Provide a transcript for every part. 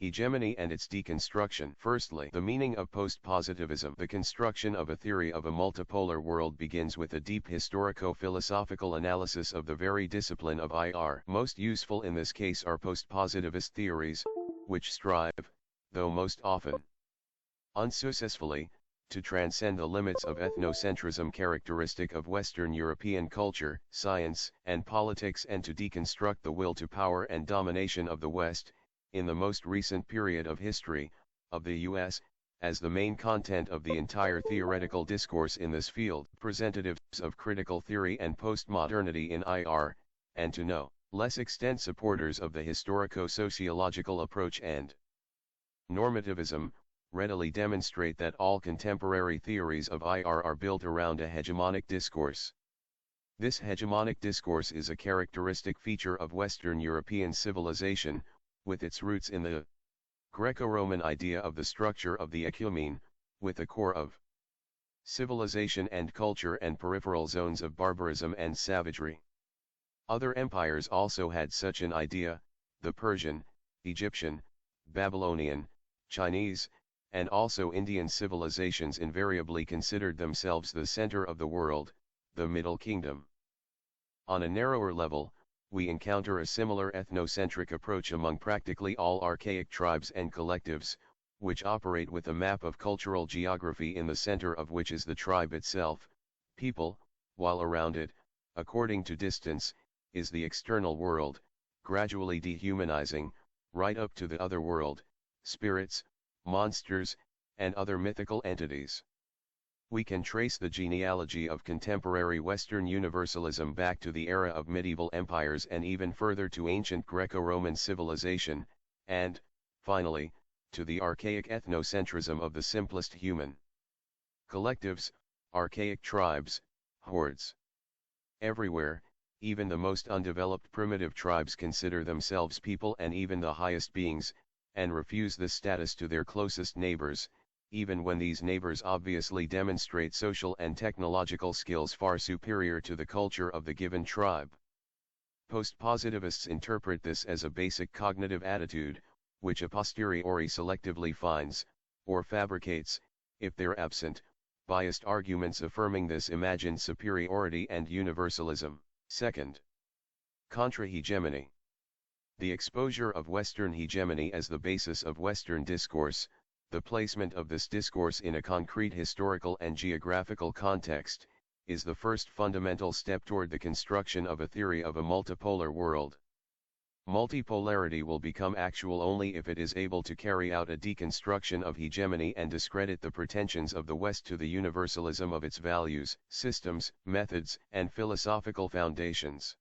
Hegemony and its deconstruction. Firstly, the meaning of post-positivism. The construction of a theory of a multipolar world begins with a deep historico-philosophical analysis of the very discipline of IR. Most useful in this case are post-positivist theories, which strive, though most often unsuccessfully, to transcend the limits of ethnocentrism characteristic of Western European culture, science, and politics, and to deconstruct the will to power and domination of the West, in the most recent period of history, of the U.S., as the main content of the entire theoretical discourse in this field. Representatives of critical theory and postmodernity in IR, and to no less extent supporters of the historico-sociological approach and normativism, readily demonstrate that all contemporary theories of IR are built around a hegemonic discourse. This hegemonic discourse is a characteristic feature of Western European civilization, with its roots in the Greco-Roman idea of the structure of the ecumene, with a core of civilization and culture and peripheral zones of barbarism and savagery. Other empires also had such an idea: the Persian, Egyptian, Babylonian, Chinese, and also Indian civilizations invariably considered themselves the center of the world, the Middle Kingdom. On a narrower level, we encounter a similar ethnocentric approach among practically all archaic tribes and collectives, which operate with a map of cultural geography in the center of which is the tribe itself, people, while around it, according to distance, is the external world, gradually dehumanizing, right up to the other world, spirits, monsters, and other mythical entities. We can trace the genealogy of contemporary Western universalism back to the era of medieval empires and even further to ancient Greco-Roman civilization, and, finally, to the archaic ethnocentrism of the simplest human collectives, archaic tribes, hordes. Everywhere, even the most undeveloped primitive tribes consider themselves people and even the highest beings, and refuse this status to their closest neighbors, even when these neighbors obviously demonstrate social and technological skills far superior to the culture of the given tribe. Post-positivists interpret this as a basic cognitive attitude, which a posteriori selectively finds, or fabricates, if they're absent, biased arguments affirming this imagined superiority and universalism. Second, Contra-Hegemony. The exposure of Western hegemony as the basis of Western discourse, the placement of this discourse in a concrete historical and geographical context, is the first fundamental step toward the construction of a theory of a multipolar world. Multipolarity will become actual only if it is able to carry out a deconstruction of hegemony and discredit the pretensions of the West to the universalism of its values, systems, methods, and philosophical foundations.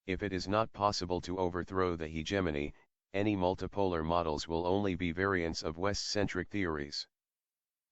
If it is not possible to overthrow the hegemony, any multipolar models will only be variants of West-centric theories.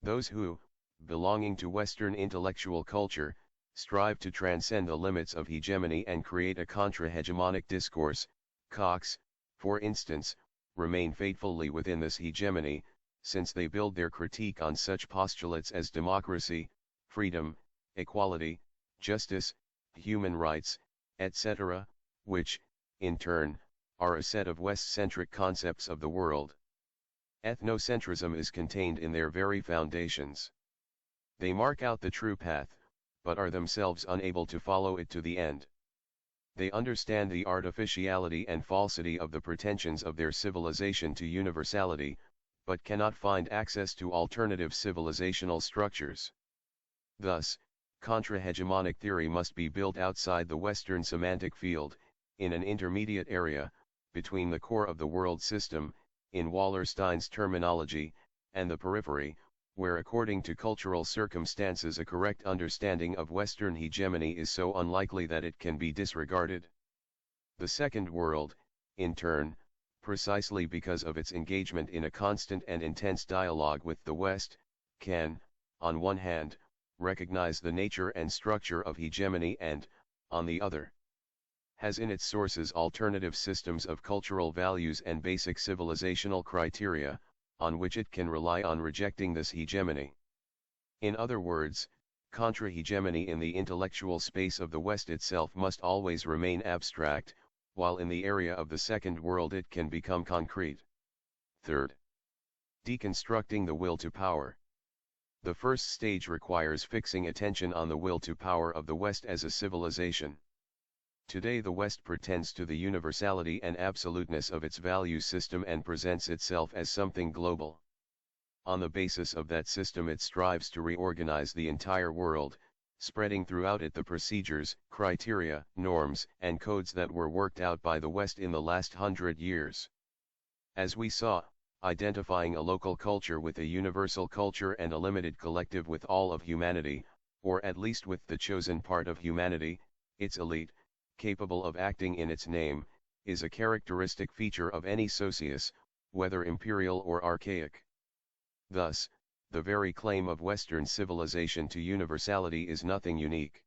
Those who, belonging to Western intellectual culture, strive to transcend the limits of hegemony and create a contra-hegemonic discourse, Cox, for instance, remain faithfully within this hegemony, since they build their critique on such postulates as democracy, freedom, equality, justice, human rights, etc., which, in turn, are a set of West-centric concepts of the world. Ethnocentrism is contained in their very foundations. They mark out the true path, but are themselves unable to follow it to the end. They understand the artificiality and falsity of the pretensions of their civilization to universality, but cannot find access to alternative civilizational structures. Thus, contra-hegemonic theory must be built outside the Western semantic field, in an intermediate area, between the core of the world system, in Wallerstein's terminology, and the periphery, where according to cultural circumstances a correct understanding of Western hegemony is so unlikely that it can be disregarded. The second world, in turn, precisely because of its engagement in a constant and intense dialogue with the West, can, on one hand, recognize the nature and structure of hegemony and, on the other, has in its sources alternative systems of cultural values and basic civilizational criteria, on which it can rely on rejecting this hegemony. In other words, contra-hegemony in the intellectual space of the West itself must always remain abstract, while in the area of the Second World it can become concrete. Third, deconstructing the will to power. The first stage requires fixing attention on the will to power of the West as a civilization. Today the West pretends to the universality and absoluteness of its value system and presents itself as something global. On the basis of that system it strives to reorganize the entire world, spreading throughout it the procedures, criteria, norms, and codes that were worked out by the West in the last 100 years. As we saw, identifying a local culture with a universal culture and a limited collective with all of humanity, or at least with the chosen part of humanity, its elite, capable of acting in its name, is a characteristic feature of any socius, whether imperial or archaic. Thus, the very claim of Western civilization to universality is nothing unique.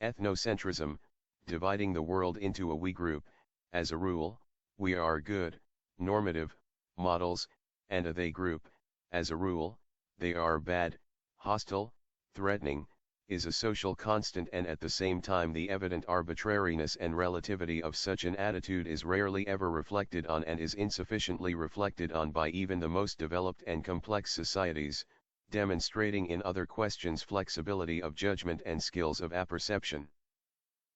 Ethnocentrism, dividing the world into a we group, as a rule, we are good, normative, models, and a they group, as a rule, they are bad, hostile, threatening, is a social constant, and at the same time the evident arbitrariness and relativity of such an attitude is rarely ever reflected on and is insufficiently reflected on by even the most developed and complex societies, demonstrating in other questions flexibility of judgment and skills of apperception.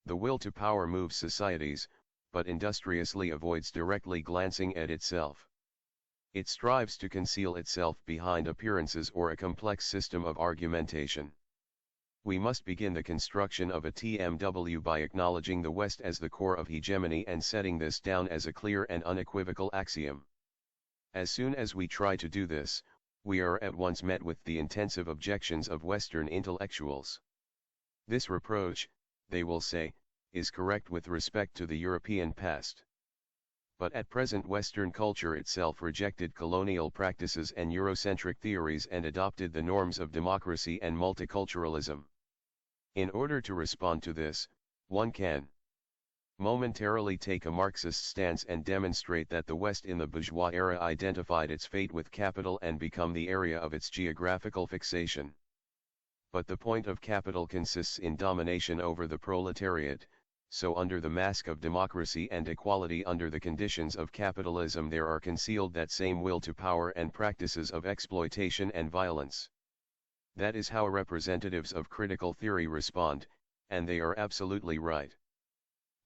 The will to power moves societies, but industriously avoids directly glancing at itself. It strives to conceal itself behind appearances or a complex system of argumentation. We must begin the construction of a TMW by acknowledging the West as the core of hegemony and setting this down as a clear and unequivocal axiom. As soon as we try to do this, we are at once met with the intensive objections of Western intellectuals. This reproach, they will say, is correct with respect to the European past. But at present Western culture itself rejected colonial practices and Eurocentric theories and adopted the norms of democracy and multiculturalism. In order to respond to this, one can momentarily take a Marxist stance and demonstrate that the West in the bourgeois era identified its fate with capital and become the area of its geographical fixation. But the point of capital consists in domination over the proletariat, so under the mask of democracy and equality under the conditions of capitalism there are concealed that same will to power and practices of exploitation and violence. That is how representatives of critical theory respond, and they are absolutely right.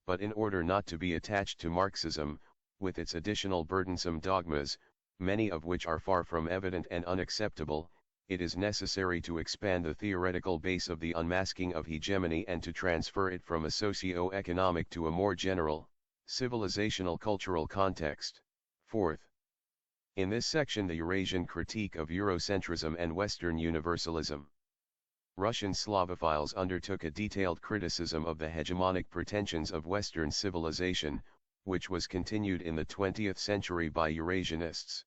But in order not to be attached to Marxism, with its additional burdensome dogmas, many of which are far from evident and unacceptable, it is necessary to expand the theoretical base of the unmasking of hegemony and to transfer it from a socio-economic to a more general, civilizational cultural context. Fourth, in this section the Eurasian critique of Eurocentrism and Western universalism. Russian Slavophiles undertook a detailed criticism of the hegemonic pretensions of Western civilization, which was continued in the 20th century by Eurasianists.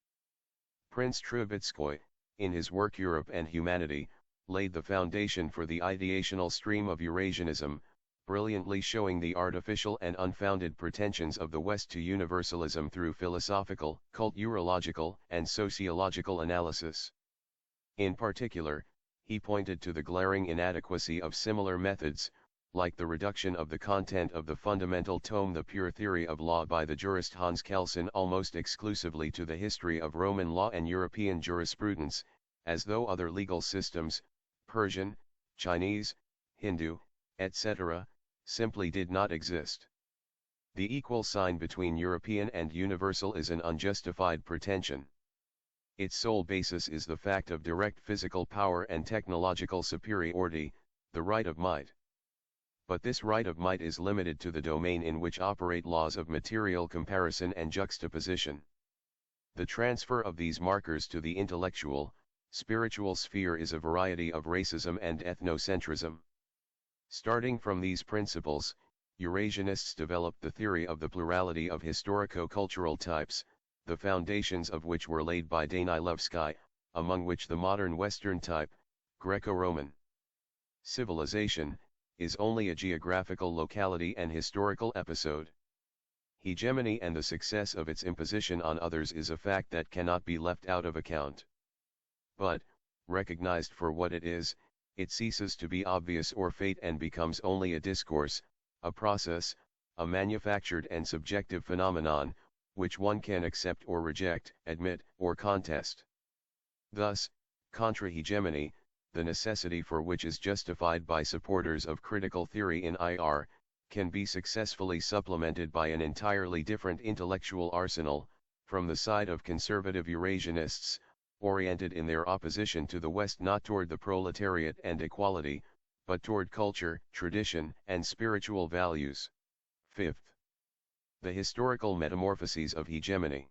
Prince Trubetskoy, in his work Europe and Humanity, laid the foundation for the ideational stream of Eurasianism, brilliantly showing the artificial and unfounded pretensions of the West to universalism through philosophical, culturological, and sociological analysis. In particular, he pointed to the glaring inadequacy of similar methods, like the reduction of the content of the fundamental tome The Pure Theory of Law by the jurist Hans Kelsen almost exclusively to the history of Roman law and European jurisprudence, as though other legal systems, Persian, Chinese, Hindu, etc., simply did not exist. The equal sign between European and universal is an unjustified pretension. Its sole basis is the fact of direct physical power and technological superiority, the right of might. But this right of might is limited to the domain in which operate laws of material comparison and juxtaposition. The transfer of these markers to the intellectual, spiritual sphere is a variety of racism and ethnocentrism. Starting from these principles, Eurasianists developed the theory of the plurality of historico-cultural types, the foundations of which were laid by Danilevsky, among which the modern Western type, Greco-Roman. Civilization is only a geographical locality and historical episode. Hegemony and the success of its imposition on others is a fact that cannot be left out of account. But, recognized for what it is, it ceases to be obvious or fate and becomes only a discourse, a process, a manufactured and subjective phenomenon, which one can accept or reject, admit, or contest. Thus, contra-hegemony, the necessity for which is justified by supporters of critical theory in IR, can be successfully supplemented by an entirely different intellectual arsenal, from the side of conservative Eurasianists, oriented in their opposition to the West not toward the proletariat and equality, but toward culture, tradition, and spiritual values. Fifth, the historical metamorphoses of hegemony.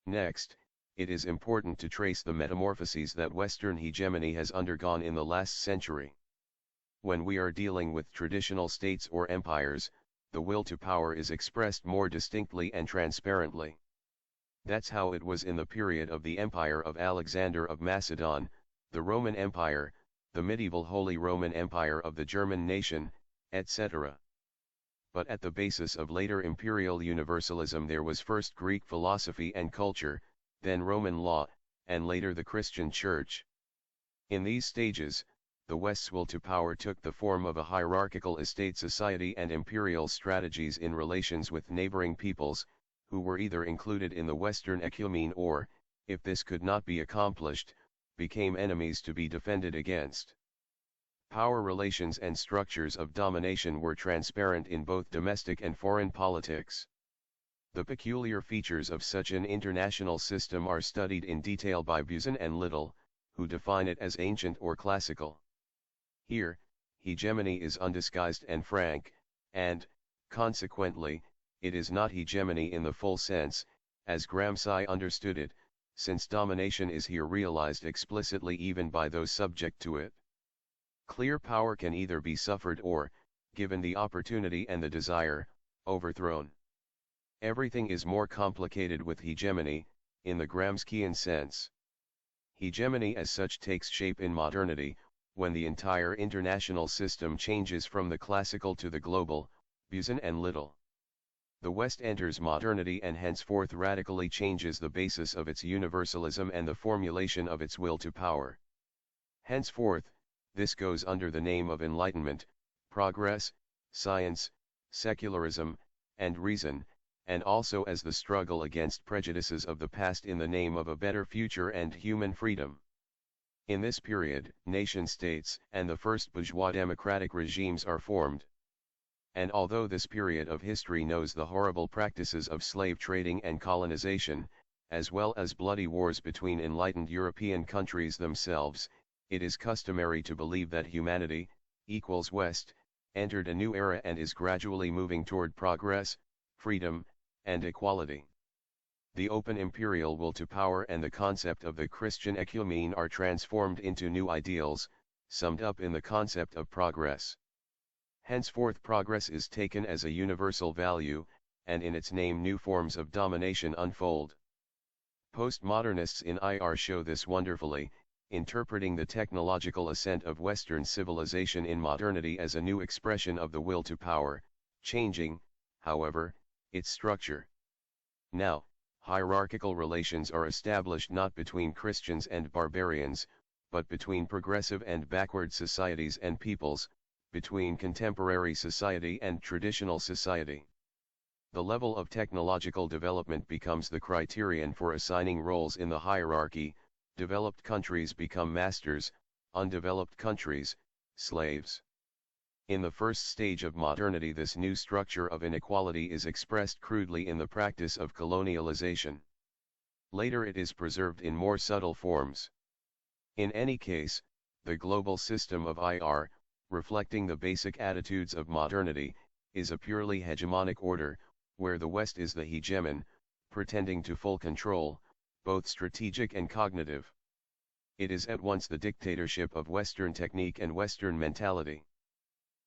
Next, it is important to trace the metamorphoses that Western hegemony has undergone in the last century. When we are dealing with traditional states or empires, the will to power is expressed more distinctly and transparently. That's how it was in the period of the Empire of Alexander of Macedon, the Roman Empire, the medieval Holy Roman Empire of the German nation, etc. But at the basis of later imperial universalism there was first Greek philosophy and culture, then Roman law, and later the Christian Church. In these stages, the West's will to power took the form of a hierarchical estate society and imperial strategies in relations with neighboring peoples, who were either included in the Western ecumene or, if this could not be accomplished, became enemies to be defended against. Power relations and structures of domination were transparent in both domestic and foreign politics. The peculiar features of such an international system are studied in detail by Buzan and Little, who define it as ancient or classical. Here, hegemony is undisguised and frank, and, consequently, it is not hegemony in the full sense, as Gramsci understood it, since domination is here realized explicitly even by those subject to it. Clear power can either be suffered or, given the opportunity and the desire, overthrown. Everything is more complicated with hegemony, in the Gramscian sense. Hegemony as such takes shape in modernity, when the entire international system changes from the classical to the global, Buzan and Little. The West enters modernity and henceforth radically changes the basis of its universalism and the formulation of its will to power. Henceforth, this goes under the name of enlightenment, progress, science, secularism, and reason, and also as the struggle against prejudices of the past in the name of a better future and human freedom. In this period, nation-states and the first bourgeois democratic regimes are formed. And although this period of history knows the horrible practices of slave trading and colonization, as well as bloody wars between enlightened European countries themselves, it is customary to believe that humanity, equals West, entered a new era and is gradually moving toward progress, freedom, and equality. The open imperial will to power and the concept of the Christian ecumene are transformed into new ideals, summed up in the concept of progress. Henceforth progress is taken as a universal value, and in its name new forms of domination unfold. Postmodernists in IR show this wonderfully, interpreting the technological ascent of Western civilization in modernity as a new expression of the will to power, changing, however, its structure. Now, hierarchical relations are established not between Christians and barbarians, but between progressive and backward societies and peoples, between contemporary society and traditional society. The level of technological development becomes the criterion for assigning roles in the hierarchy. Developed countries become masters, undeveloped countries, slaves. In the first stage of modernity this new structure of inequality is expressed crudely in the practice of colonialization. Later it is preserved in more subtle forms. In any case, the global system of IR, reflecting the basic attitudes of modernity, is a purely hegemonic order, where the West is the hegemon, pretending to full control, both strategic and cognitive. It is at once the dictatorship of Western technique and Western mentality.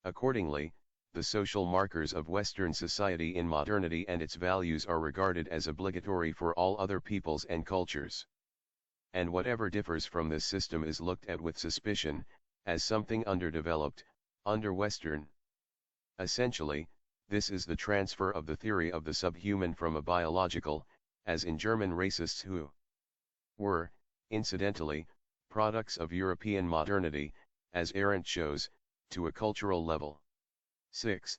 Accordingly, the social markers of Western society in modernity and its values are regarded as obligatory for all other peoples and cultures. And whatever differs from this system is looked at with suspicion, as something underdeveloped, under-Western. Essentially, this is the transfer of the theory of the subhuman from a biological, as in German racists who were, incidentally, products of European modernity, as Arendt shows, to a cultural level. Sixth,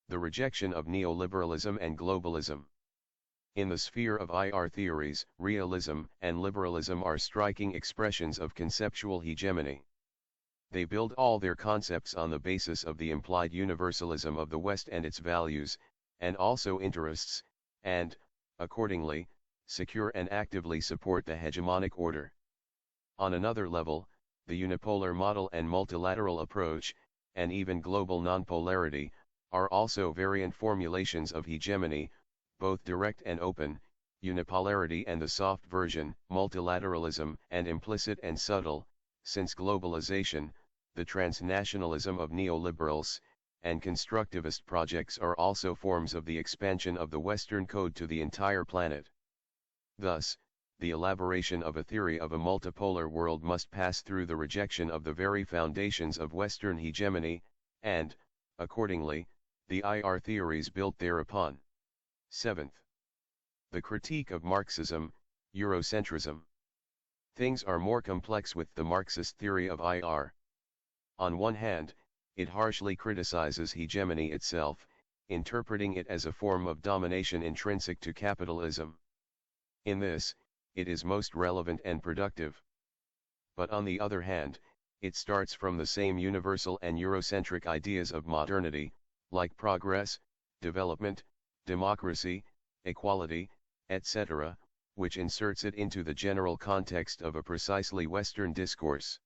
the rejection of neoliberalism and globalism. In the sphere of IR theories, realism and liberalism are striking expressions of conceptual hegemony. They build all their concepts on the basis of the implied universalism of the West and its values, and also interests, and, accordingly, secure and actively support the hegemonic order. On another level, the unipolar model and multilateral approach, and even global nonpolarity, are also variant formulations of hegemony, both direct and open, unipolarity and the soft version, multilateralism, and implicit and subtle, since globalization, the transnationalism of neoliberals, and constructivist projects are also forms of the expansion of the Western code to the entire planet. Thus, the elaboration of a theory of a multipolar world must pass through the rejection of the very foundations of Western hegemony, and, accordingly, the IR theories built thereupon. 7th. The critique of Marxism, Eurocentrism. Things are more complex with the Marxist theory of IR. On one hand, it harshly criticizes hegemony itself, interpreting it as a form of domination intrinsic to capitalism. In this, it is most relevant and productive. But on the other hand, it starts from the same universal and Eurocentric ideas of modernity, like progress, development, democracy, equality, etc., which inserts it into the general context of a precisely Western discourse.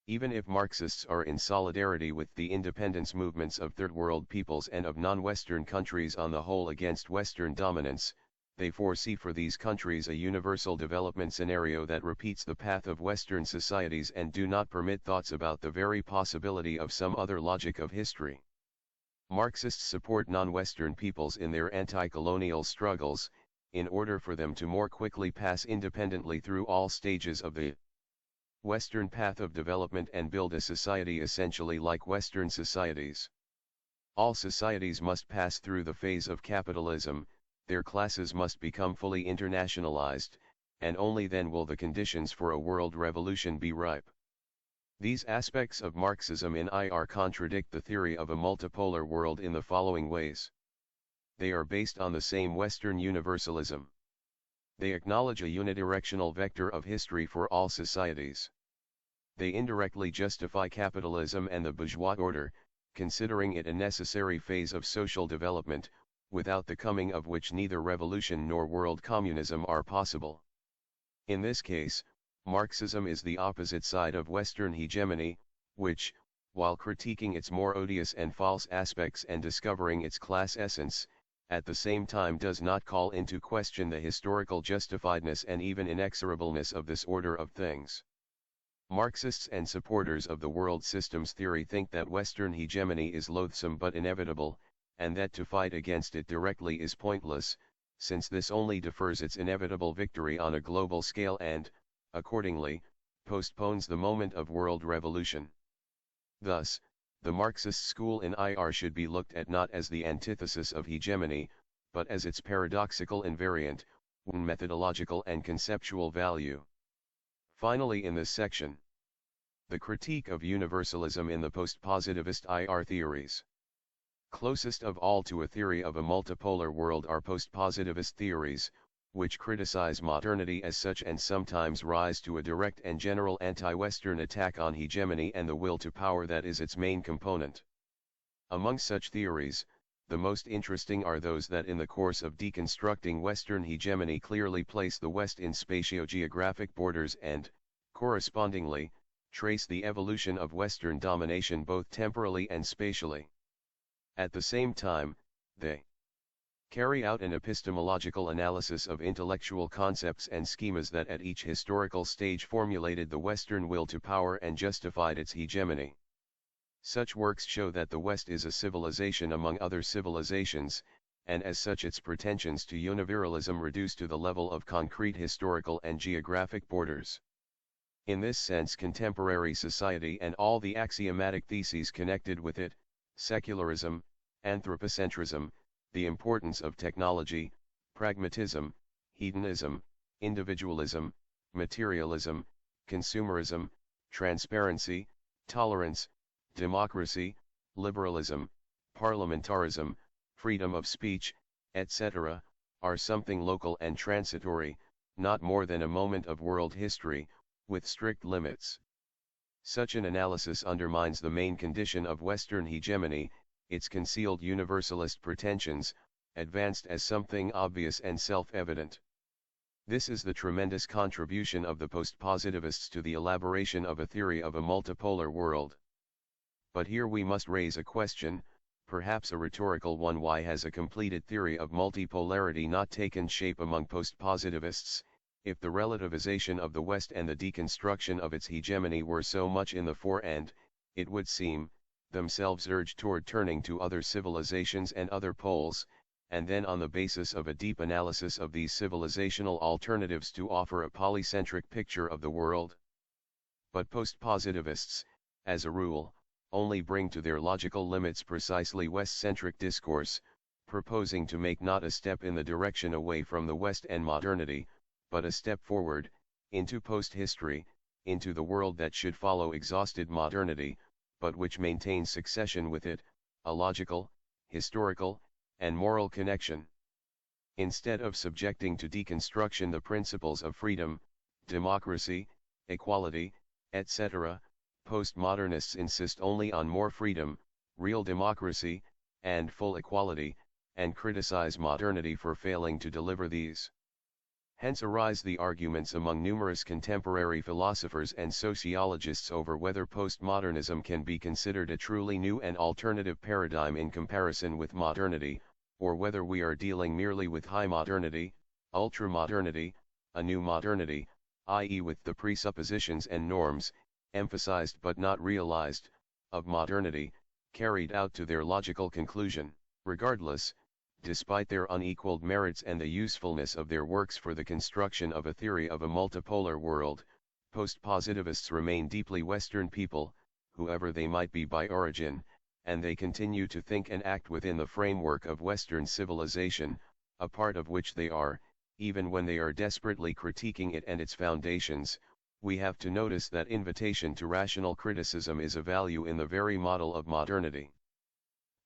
Even if Marxists are in solidarity with the independence movements of Third World peoples and of non-Western countries on the whole against Western dominance, they foresee for these countries a universal development scenario that repeats the path of Western societies and do not permit thoughts about the very possibility of some other logic of history. Marxists support non-Western peoples in their anti-colonial struggles, in order for them to more quickly pass independently through all stages of the Western path of development and build a society essentially like Western societies. All societies must pass through the phase of capitalism, their classes must become fully internationalized, and only then will the conditions for a world revolution be ripe. These aspects of Marxism in IR contradict the theory of a multipolar world in the following ways. They are based on the same Western universalism. They acknowledge a unidirectional vector of history for all societies. They indirectly justify capitalism and the bourgeois order, considering it a necessary phase of social development, without the coming of which neither revolution nor world communism are possible. In this case, Marxism is the opposite side of Western hegemony, which, while critiquing its more odious and false aspects and discovering its class essence, at the same time does not call into question the historical justifiedness and even inexorableness of this order of things. Marxists and supporters of the world systems theory think that Western hegemony is loathsome but inevitable, and that to fight against it directly is pointless, since this only defers its inevitable victory on a global scale and, accordingly, postpones the moment of world revolution. Thus, the Marxist school in IR should be looked at not as the antithesis of hegemony, but as its paradoxical invariant, methodological and conceptual value. Finally, in this section, the critique of universalism in the post-positivist IR theories. Closest of all to a theory of a multipolar world are post-positivist theories, which criticize modernity as such and sometimes rise to a direct and general anti-Western attack on hegemony and the will to power that is its main component. Among such theories, the most interesting are those that in the course of deconstructing Western hegemony clearly place the West in spatio-geographic borders and, correspondingly, trace the evolution of Western domination both temporally and spatially. At the same time, they carry out an epistemological analysis of intellectual concepts and schemas that at each historical stage formulated the Western will to power and justified its hegemony. Such works show that the West is a civilization among other civilizations, and as such its pretensions to universalism reduce to the level of concrete historical and geographic borders. In this sense, contemporary society and all the axiomatic theses connected with it, secularism, anthropocentrism, the importance of technology, pragmatism, hedonism, individualism, materialism, consumerism, transparency, tolerance, democracy, liberalism, parliamentarism, freedom of speech, etc., are something local and transitory, not more than a moment of world history, with strict limits. Such an analysis undermines the main condition of Western hegemony, its concealed universalist pretensions, advanced as something obvious and self-evident. This is the tremendous contribution of the post-positivists to the elaboration of a theory of a multipolar world. But here we must raise a question, perhaps a rhetorical one: why has a completed theory of multipolarity not taken shape among post-positivists, if the relativization of the West and the deconstruction of its hegemony were so much in the fore and, it would seem, themselves urged toward turning to other civilizations and other poles, and then on the basis of a deep analysis of these civilizational alternatives to offer a polycentric picture of the world? But post-positivists, as a rule, only bring to their logical limits precisely West-centric discourse, proposing to make not a step in the direction away from the West and modernity, but a step forward, into post-history, into the world that should follow exhausted modernity, but which maintains succession with it, a logical, historical, and moral connection. Instead of subjecting to deconstruction the principles of freedom, democracy, equality, etc., postmodernists insist only on more freedom, real democracy, and full equality, and criticize modernity for failing to deliver these. Hence arise the arguments among numerous contemporary philosophers and sociologists over whether postmodernism can be considered a truly new and alternative paradigm in comparison with modernity, or whether we are dealing merely with high modernity, ultra-modernity, a new modernity, i.e. with the presuppositions and norms, emphasized but not realized, of modernity, carried out to their logical conclusion. Regardless, despite their unequaled merits and the usefulness of their works for the construction of a theory of a multipolar world, post-positivists remain deeply Western people, whoever they might be by origin, and they continue to think and act within the framework of Western civilization, a part of which they are, even when they are desperately critiquing it and its foundations. We have to notice that invitation to rational criticism is a value in the very model of modernity.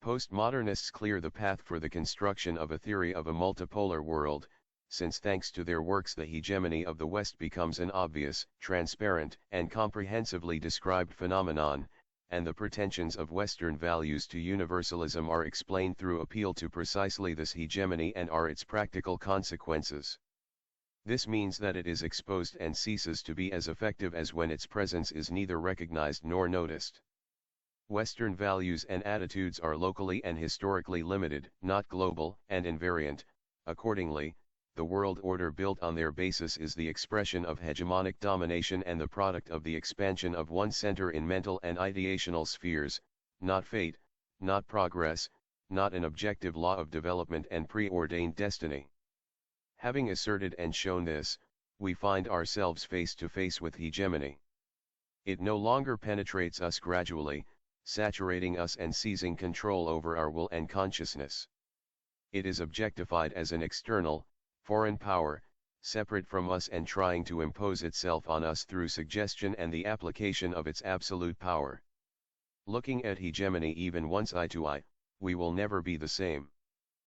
Postmodernists clear the path for the construction of a theory of a multipolar world, since thanks to their works the hegemony of the West becomes an obvious, transparent, and comprehensively described phenomenon, and the pretensions of Western values to universalism are explained through appeal to precisely this hegemony and are its practical consequences. This means that it is exposed and ceases to be as effective as when its presence is neither recognized nor noticed. Western values and attitudes are locally and historically limited, not global and invariant. Accordingly, the world order built on their basis is the expression of hegemonic domination and the product of the expansion of one center in mental and ideational spheres, not fate, not progress, not an objective law of development and preordained destiny. Having asserted and shown this, we find ourselves face to face with hegemony. It no longer penetrates us gradually, saturating us and seizing control over our will and consciousness. It is objectified as an external, foreign power, separate from us and trying to impose itself on us through suggestion and the application of its absolute power. Looking at hegemony even once eye to eye, we will never be the same.